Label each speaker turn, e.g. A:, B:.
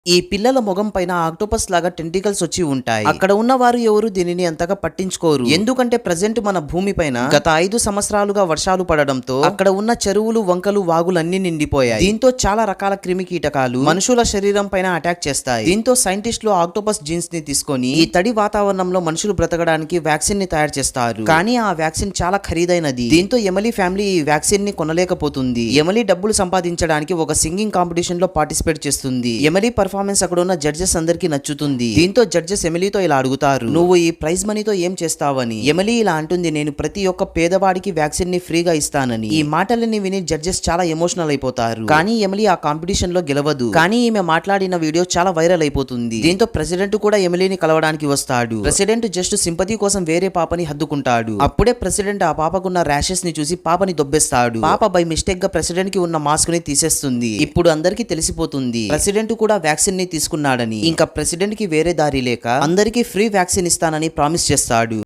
A: ఈ పిల్లల మొగం పైన ఆక్టోపస్ లాగా టెంటికల్స్ వచ్చి ఉంటాయి. అక్కడ ఉన్న వారు ఎవరు దీనిని అంతగా పట్టించుకోరు. ఎందుకంటే ప్రజెంట్ మన భూమి పైన గత 5 సంవత్సరాలుగా వర్షాలు పడడంతో అక్కడ ఉన్న చెరువులు, వంకలు, వాగులన్నీ నిండిపోయాయి. దీంతో చాలా రకాల క్రిమి కీటకాలు మనుషుల శరీరం పైన అటాక్ చేస్తాయి. దీంతో సైంటిస్టులు ఆక్టోపస్ జీన్స్ ని తీసుకొని ఈ తడి వాతావరణంలో మనుషులు బ్రతకడానికి వ్యాక్సిన్ ని తయారు చేస్తారు. కానీ ఆ వ్యాక్సిన్ చాలా ఖరీదైనది. దీంతో ఎమిలీ ఫ్యామిలీ ఈ వ్యాక్సిన్ ని కొనలేకపోతుంది. ఎమిలీ డబ్బులు సంపాదించడానికి ఒక సింగింగ్ కాంపిటీషన్ లో పార్టిసిపేట్ చేస్తుంది. ఎమిలీ పర్ఫార్మెన్స్ అక్కడ ఉన్న జడ్జెస్ అందరికి నచ్చుతుంది. దీంతో జడ్జెస్ ఎమిలీతో ఇలా అడుగుతారు, నువ్వు ఈ ప్రైజ్ మనీతో ఏం చేస్తావని. ఎమిలీ ఇలా అంటుంది, నేను ప్రతి ఒక్క పేదవాడికి వ్యాక్సిన్ ని ఫ్రీగా ఇస్తానని. ఈ మాటలని విని జడ్జెస్ చాలా ఎమోషనల్ అయిపోతారు. కానీ ఎమిలీ ఆ కాంపిటీషన్ లో గెలవదు. కానీ ఈమె మాట్లాడిన వీడియో చాలా వైరల్ అయిపోతుంది. దీంతో ప్రెసిడెంట్ కూడా ఎమిలీని కలవడానికి వస్తాడు. ప్రెసిడెంట్ జస్ట్ సింపతి కోసం వేరే పాపని హద్దుకుంటాడు. అప్పుడే ప్రెసిడెంట్ ఆ పాపకున్న ర్యాషెస్ ని చూసి పాపని దొబ్బేస్తాడు. పాప బై మిస్టేక్ గా ప్రెసిడెంట్ కి ఉన్న మాస్క్ ని తీసేస్తుంది. ఇప్పుడు అందరికి తెలిసిపోతుంది ప్రెసిడెంట్ కూడా వ్యాక్సిన్ ని తీసుకున్నాడని. ఇంకా ప్రెసిడెంట్ కి వేరే దారి లేక అందరికీ ఫ్రీ వ్యాక్సిన్ ఇస్తానని ప్రామిస్ చేస్తాడు.